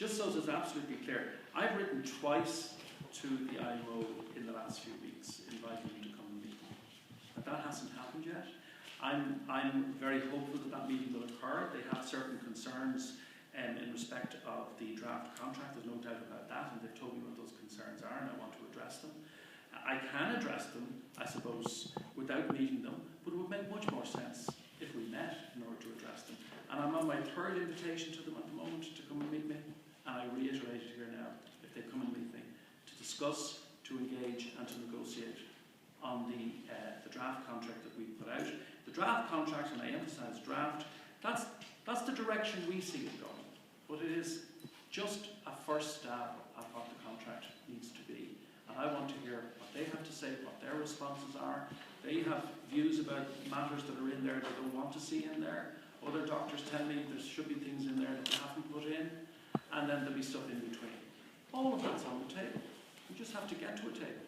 just so it's absolutely clear, I've written twice to the IMO in the last few weeks, inviting them to come and meet me. But that hasn't happened yet. I'm very hopeful that that meeting will occur. They have certain concerns in respect of the draft contract. There's no doubt about that, and they've told me what those concerns are, and I want to address them. I can address them, I suppose, without meeting them, but it would make much more sense if we met in order to address them. And I'm on my third invitation to them at the moment to come and meet me, and I reiterate it here now, if they come and meet me, to discuss, to engage, and to negotiate on the draft contract that we put out. The draft contract, and I emphasise draft, that's the direction we see it going, but it is just a first stab at what the contract needs to be. And I want to hear what they have to say, what their responses are. They have views about matters that are in there they don't want to see in there. Other doctors tell me there should be things in there that they haven't put in, and then there'll be stuff in between. All of that's on the table. We just have to get to a table.